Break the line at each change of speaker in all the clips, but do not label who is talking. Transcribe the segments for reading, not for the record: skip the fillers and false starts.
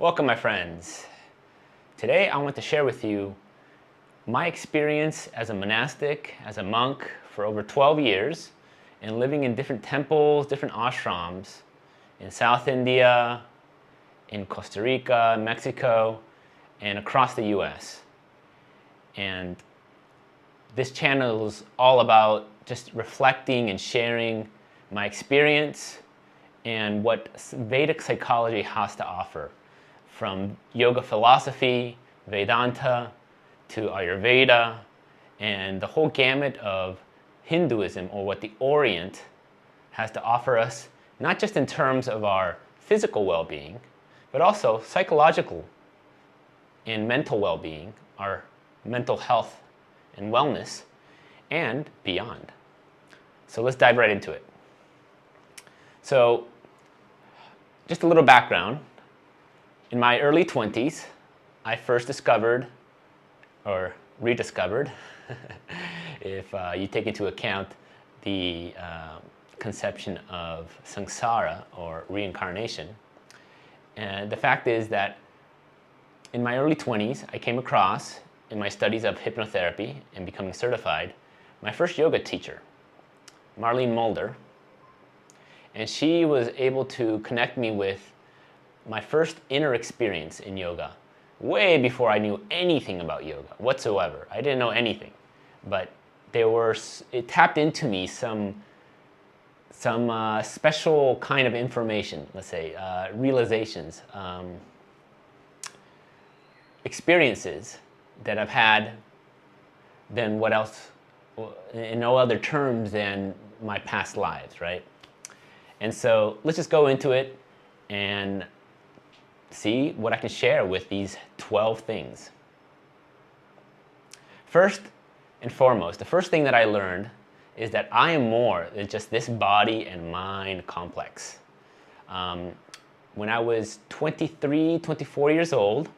Welcome, my friends. Today I want to share with you my experience as a monastic, as a monk for over 12 years and living in different temples, different ashrams in South India, in Costa Rica, Mexico, and across the US. And this channel is all about just reflecting and sharing my experience and what Vedic psychology has to offer, from yoga philosophy, Vedanta, to Ayurveda, and the whole gamut of Hinduism, or what the Orient has to offer us, not just in terms of our physical well-being, but also psychological and mental well-being, our mental health and wellness, and beyond. So let's dive right into it. So, just a little background. In my early 20s, I first discovered, or rediscovered, if you take into account the conception of samsara, or reincarnation. And the fact is that in my early 20s, I came across, in my studies of hypnotherapy and becoming certified, my first yoga teacher, Marlene Mulder. And she was able to connect me with my first inner experience in yoga, way before I knew anything about yoga whatsoever. I didn't know anything, but it tapped into me some special kind of information, let's say, realizations, experiences that I've had than what else, in no other terms than my past lives, right? And so let's just go into it and see what I can share with these 12 things. First and foremost, the first thing that I learned is that I am more than just this body and mind complex. When I was 23, 24 years old,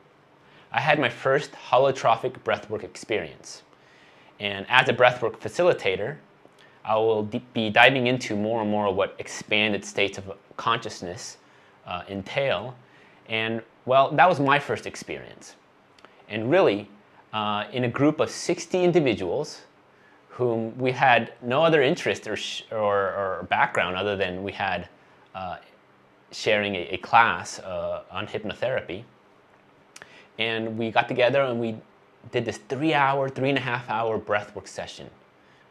I had my first holotrophic breathwork experience. And as a breathwork facilitator, I will be diving into more and more of what expanded states of consciousness entail. And well, that was my first experience. And really, in a group of 60 individuals whom we had no other interest or background other than we had sharing a class on hypnotherapy. And we got together and we did this 3.5 hour breathwork session,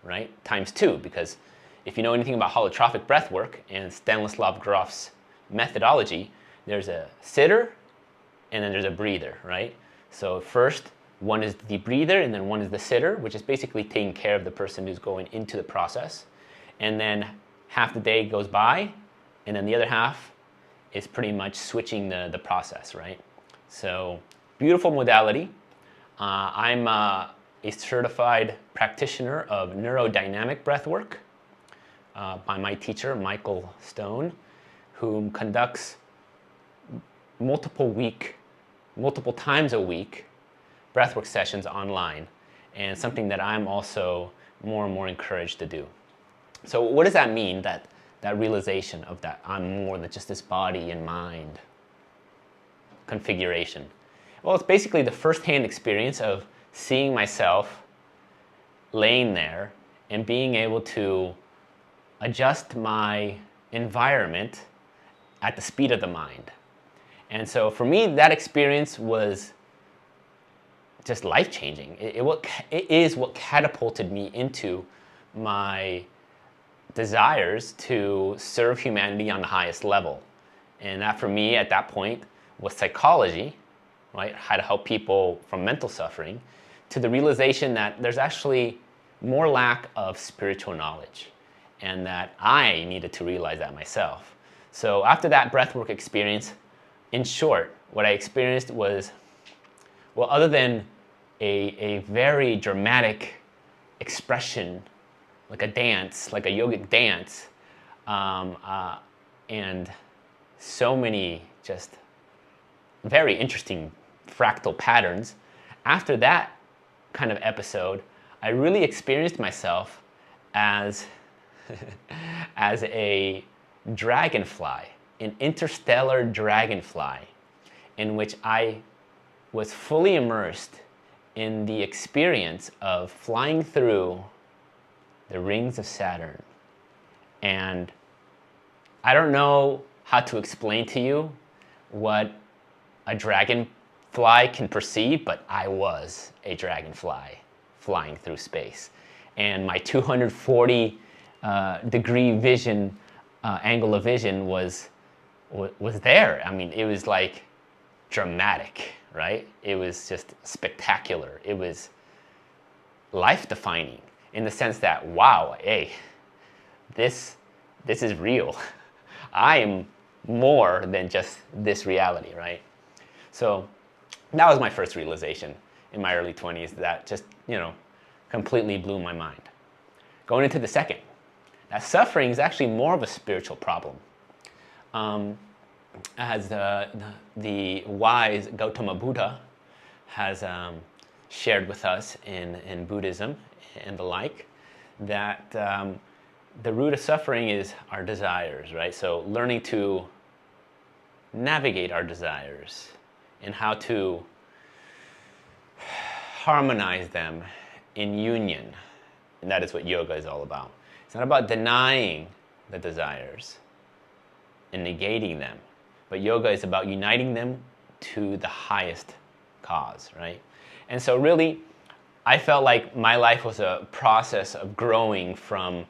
right? Times 2, because if you know anything about holotrophic breathwork and Stanislav Grof's methodology, there's a sitter and then there's a breather, right? So first, one is the breather and then one is the sitter, which is basically taking care of the person who's going into the process. And then half the day goes by, and then the other half is pretty much switching the process, right? So beautiful modality. I'm a certified practitioner of neurodynamic breathwork by my teacher, Michael Stone, who conducts multiple times a week breathwork sessions online, and something that I'm also more and more encouraged to do. So what does that mean, that realization of that I'm more than just this body and mind configuration? Well, it's basically the first-hand experience of seeing myself laying there and being able to adjust my environment at the speed of the mind. And so for me, that experience was just life-changing. It is what catapulted me into my desires to serve humanity on the highest level. And that for me at that point was psychology, right? How to help people from mental suffering, to the realization that there's actually more lack of spiritual knowledge, and that I needed to realize that myself. So after that breathwork experience, in short, what I experienced was, well, other than a very dramatic expression, like a dance, like a yogic dance, and so many just very interesting fractal patterns, after that kind of episode, I really experienced myself as as a dragonfly, an interstellar dragonfly, in which I was fully immersed in the experience of flying through the rings of Saturn. And I don't know how to explain to you what a dragonfly can perceive, but I was a dragonfly flying through space. And my 240 degree vision, angle of vision was there. I mean, it was like dramatic, right? It was just spectacular. It was life-defining in the sense that, wow, hey, this is real. I am more than just this reality, right? So that was my first realization in my early 20s that just, completely blew my mind. Going into the second, that suffering is actually more of a spiritual problem. As the wise Gautama Buddha has shared with us in Buddhism and the like, that the root of suffering is our desires, right? So learning to navigate our desires and how to harmonize them in union. And that is what yoga is all about. It's not about denying the desires and negating them, but yoga is about uniting them to the highest cause, right? And so really, I felt like my life was a process of growing from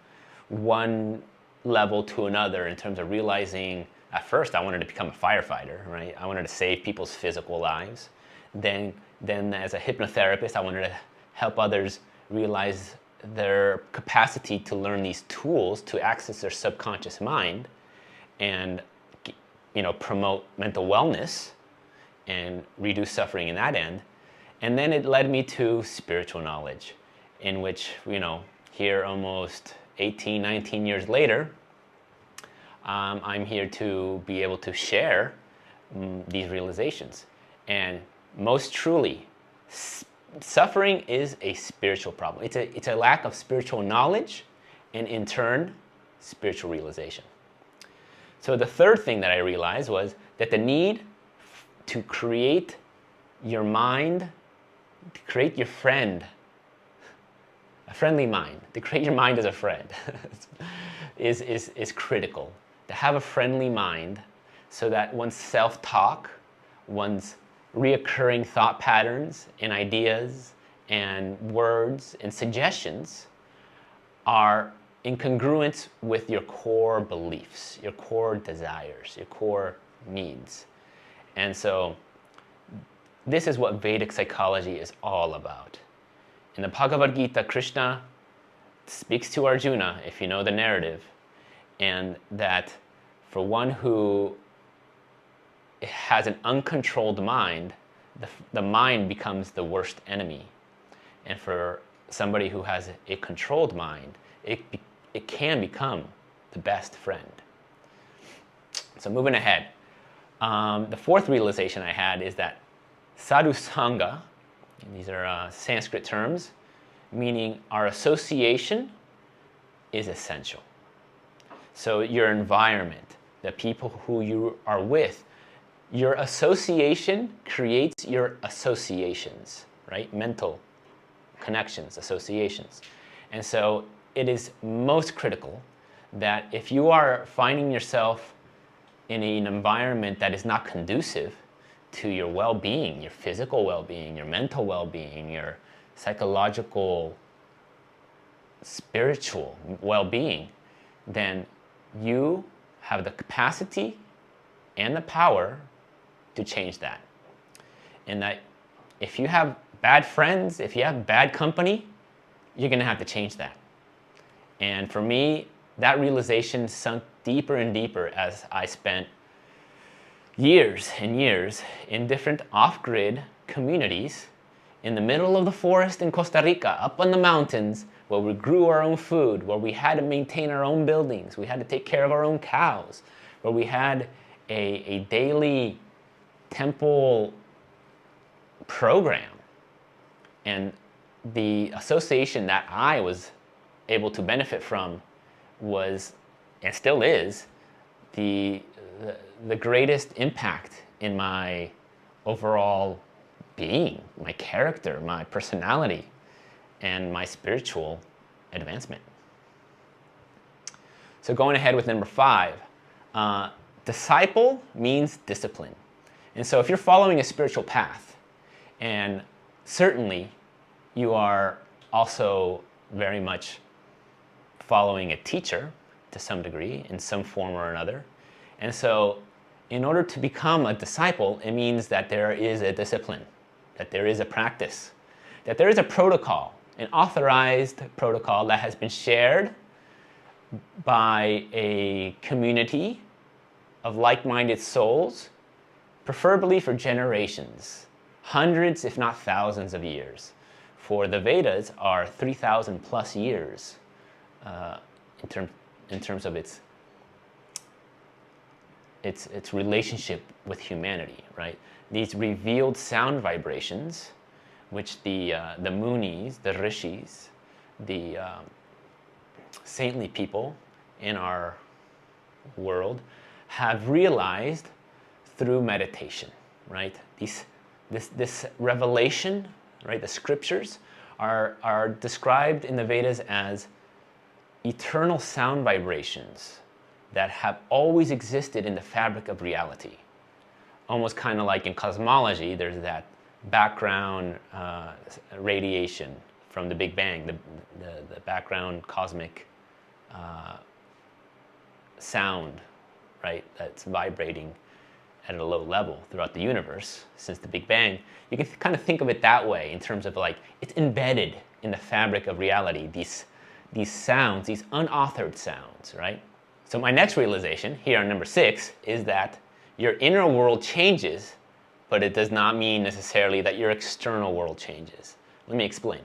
one level to another in terms of realizing, at first I wanted to become a firefighter, right? I wanted to save people's physical lives. Then as a hypnotherapist, I wanted to help others realize their capacity to learn these tools to access their subconscious mind and promote mental wellness and reduce suffering in that end. And then it led me to spiritual knowledge, in which, here almost 18, 19 years later, I'm here to be able to share these realizations. And most truly, suffering is a spiritual problem. It's a lack of spiritual knowledge and, in turn, spiritual realization. So the third thing that I realized was that the need to create your mind, to create your friend, a friendly mind, to create your mind as a friend is critical. To have a friendly mind so that one's self-talk, one's reoccurring thought patterns and ideas and words and suggestions are in congruence with your core beliefs, your core desires, your core needs. And so this is what Vedic psychology is all about. In the Bhagavad Gita, Krishna speaks to Arjuna, if you know the narrative, and that for one who has an uncontrolled mind, the mind becomes the worst enemy. And for somebody who has a controlled mind, it can become the best friend. So moving ahead, the fourth realization I had is that sadhu sangha, these are Sanskrit terms, meaning our association is essential. So your environment, the people who you are with, your association creates your associations, right? Mental connections, associations. And so it is most critical that if you are finding yourself in an environment that is not conducive to your well-being, your physical well-being, your mental well-being, your psychological, spiritual well-being, then you have the capacity and the power to change that. And that if you have bad friends, if you have bad company, you're gonna have to change that. And for me, that realization sunk deeper and deeper as I spent years and years in different off-grid communities in the middle of the forest in Costa Rica, up on the mountains, where we grew our own food, where we had to maintain our own buildings, we had to take care of our own cows, where we had a daily temple program. And the association that I was able to benefit from was, and still is, the greatest impact in my overall being, my character, my personality, and my spiritual advancement. So going ahead with number 5, disciple means discipline. And so if you're following a spiritual path, and certainly you are also very much following a teacher to some degree, in some form or another. And so in order to become a disciple, it means that there is a discipline, that there is a practice, that there is a protocol, an authorized protocol that has been shared by a community of like-minded souls, preferably for generations, hundreds if not thousands of years. For the Vedas are 3,000 plus years in terms of its relationship with humanity, right? These revealed sound vibrations, which the munis, the rishis, the saintly people in our world have realized through meditation, right? This revelation, right? The scriptures are described in the Vedas as eternal sound vibrations that have always existed in the fabric of reality. Almost kind of like in cosmology, there's that background radiation from the Big Bang, the background cosmic sound, right, that's vibrating at a low level throughout the universe since the Big Bang. You can kind of think of it that way in terms of like it's embedded in the fabric of reality, these sounds, these unauthored sounds, right? So my next realization here on number 6 is that your inner world changes, but it does not mean necessarily that your external world changes. Let me explain.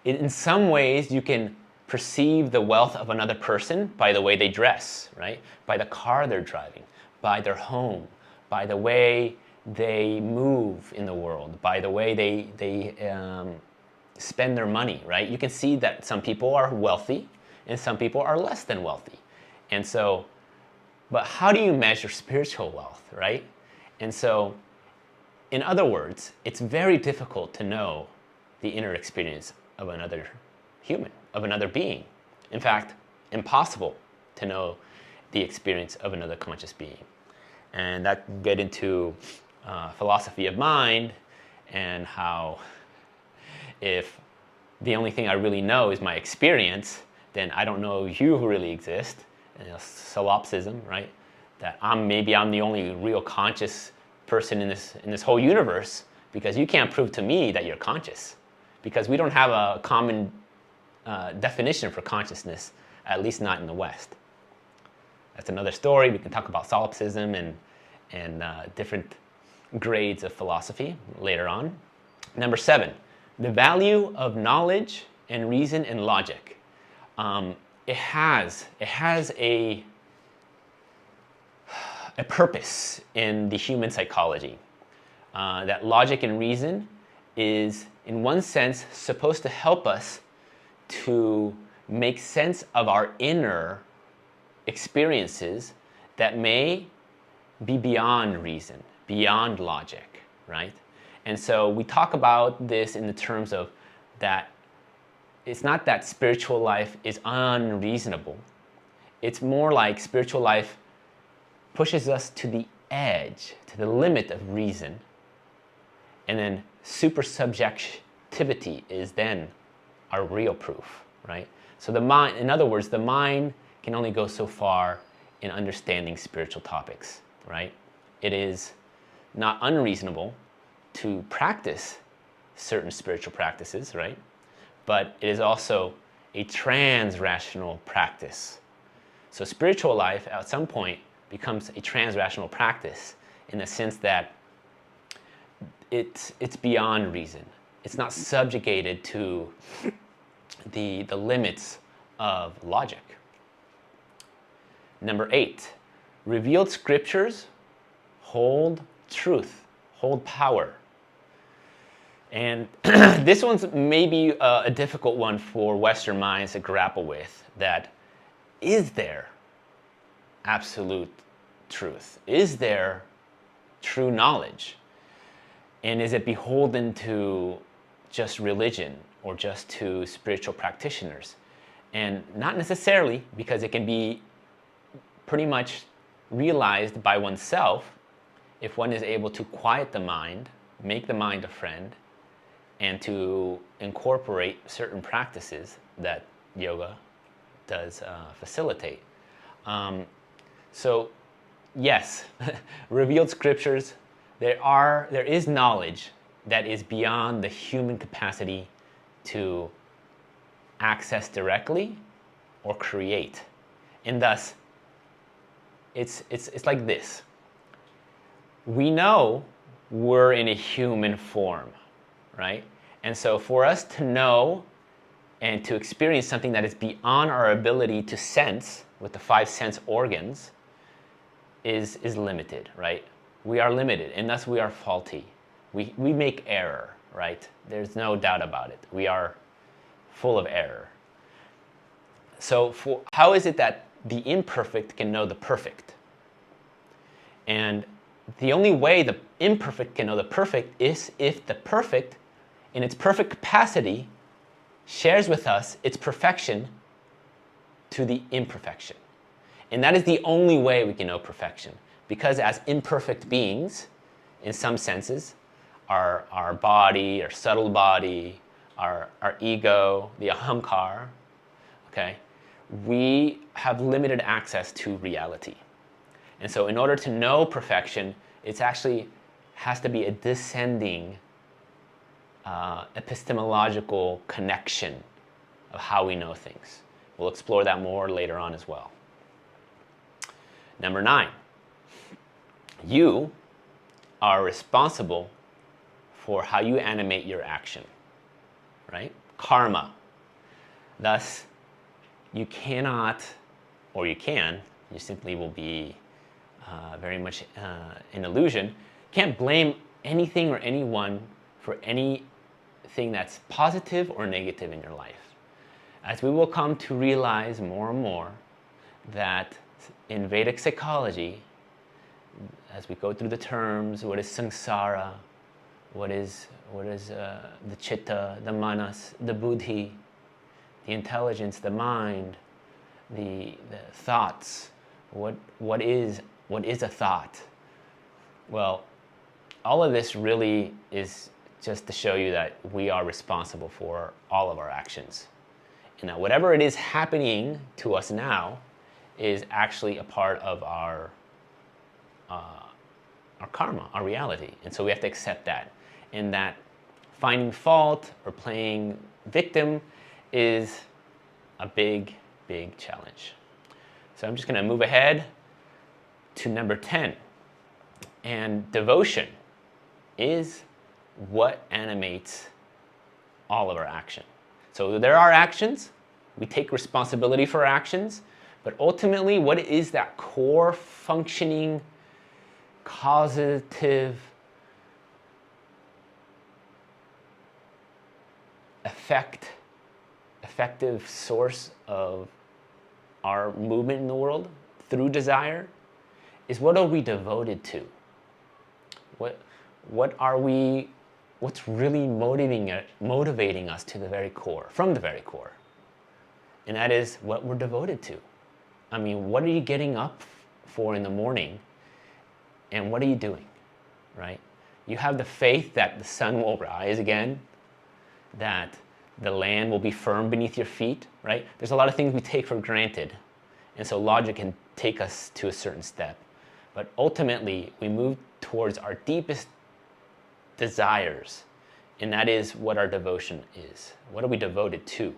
In some ways, you can perceive the wealth of another person by the way they dress, right? By the car they're driving, by their home, by the way they move in the world, by the way they spend their money, right? You can see that some people are wealthy and some people are less than wealthy. And so, but how do you measure spiritual wealth, right? And so, in other words, it's very difficult to know the inner experience of another human, of another being. In fact, impossible to know the experience of another conscious being. And that can get into philosophy of mind and how if the only thing I really know is my experience, then I don't know you who really exist. And, solipsism, right? That maybe I'm the only real conscious person in this whole universe because you can't prove to me that you're conscious because we don't have a common definition for consciousness, at least not in the West. That's another story. We can talk about solipsism and different grades of philosophy later on. Number 7, the value of knowledge and reason and logic. It has a purpose in the human psychology. That logic and reason is, in one sense, supposed to help us to make sense of our inner experiences that may be beyond reason, beyond logic, right? And so we talk about this in the terms of that it's not that spiritual life is unreasonable. It's more like spiritual life pushes us to the edge, to the limit of reason. And then super subjectivity is then our real proof, right? So the mind, in other words, the mind can only go so far in understanding spiritual topics, right? It is not unreasonable to practice certain spiritual practices, right? But it is also a trans-rational practice. So spiritual life at some point becomes a trans-rational practice in the sense that it's beyond reason. It's not subjugated to the limits of logic. Number 8, revealed scriptures hold truth, hold power. And this one's maybe a difficult one for Western minds to grapple with, that is there absolute truth? Is there true knowledge? And is it beholden to just religion or just to spiritual practitioners? And not necessarily, because it can be pretty much realized by oneself if one is able to quiet the mind, make the mind a friend, and to incorporate certain practices that yoga does facilitate. So yes, revealed scriptures, there is knowledge that is beyond the human capacity to access directly or create. And thus, it's like this. We know we're in a human form, right? And so for us to know and to experience something that is beyond our ability to sense with the 5 sense organs is limited, right? We are limited, and thus we are faulty. We make error, right? There's no doubt about it. We are full of error. So how is it that the imperfect can know the perfect? And the only way the imperfect can know the perfect is if the perfect, in its perfect capacity, shares with us its perfection to the imperfection. And that is the only way we can know perfection. Because as imperfect beings, in some senses, our body, our subtle body, our ego, the ahamkar, okay, we have limited access to reality. And so in order to know perfection, it actually has to be a descending epistemological connection of how we know things. We'll explore that more later on as well. Number 9, you are responsible for how you animate your action, right? Karma. Thus, you cannot, or you can, you simply will be very much an illusion, can't blame anything or anyone for anything that's positive or negative in your life. As we will come to realize more and more that in Vedic psychology, as we go through the terms, what is samsara, what is the chitta, the manas, the buddhi, the intelligence, the mind, the thoughts, what is a thought? Well, all of this really is just to show you that we are responsible for all of our actions. And that whatever it is happening to us now is actually a part of our karma, our reality. And so we have to accept that. And that finding fault or playing victim is a big, big challenge. So I'm just going to move ahead to number 10. And devotion is what animates all of our action. So there are actions, we take responsibility for our actions, but ultimately what is that core functioning, causative, effective source of our movement in the world through desire is what are we devoted to? What's really motivating us to the very core, from the very core? And that is what we're devoted to. I mean, what are you getting up for in the morning and what are you doing, right? You have the faith that the sun will rise again, that the land will be firm beneath your feet, right? There's a lot of things we take for granted. And so logic can take us to a certain step. But ultimately, we move towards our deepest desires. And that is what our devotion is. What are we devoted to?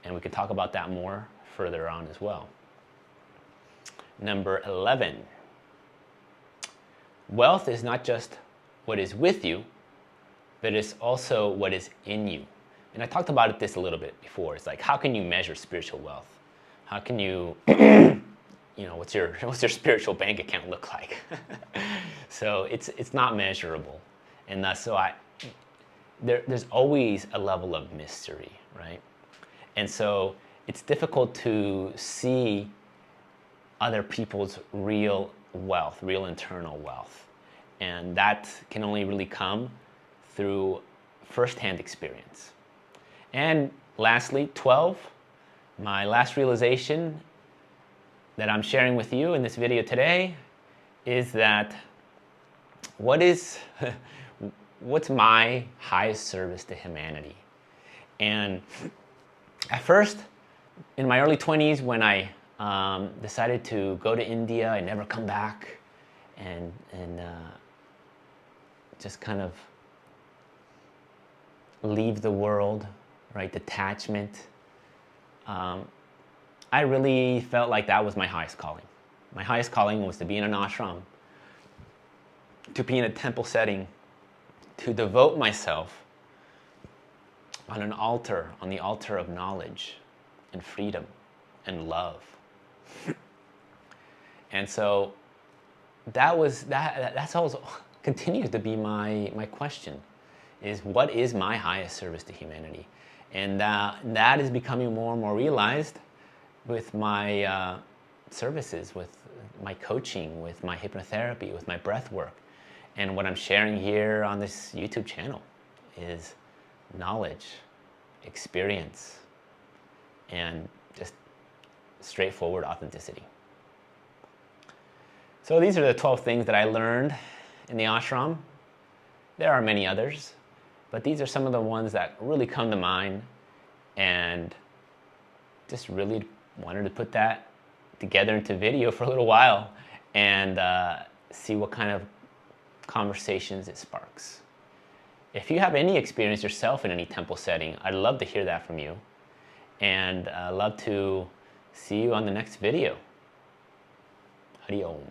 And we can talk about that more further on as well. Number 11. Wealth is not just what is with you, but it's also what is in you. And I talked about this a little bit before. It's like, how can you measure spiritual wealth? How can you, what's your spiritual bank account look like? So it's not measurable. And thus, there's always a level of mystery, right? And so it's difficult to see other people's real wealth, real internal wealth. And that can only really come through firsthand experience. And lastly, 12, my last realization that I'm sharing with you in this video today is that what's my highest service to humanity? And at first, in my early 20s, when I decided to go to India and never come back, and just kind of leave the world, right? Detachment. I really felt like that was my highest calling. My highest calling was to be in an ashram, to be in a temple setting, to devote myself on an altar, on the altar of knowledge and freedom and love. And so that's always continues to be my question, is what is my highest service to humanity? And that is becoming more and more realized with my services, with my coaching, with my hypnotherapy, with my breath work. And what I'm sharing here on this YouTube channel is knowledge, experience, and just straightforward authenticity. So these are the 12 things that I learned in the ashram. There are many others, but these are some of the ones that really come to mind, and just really wanted to put that together into video for a little while and see what kind of conversations it sparks. If you have any experience yourself in any temple setting, I'd love to hear that from you, and I'd love to see you on the next video. Hari Om.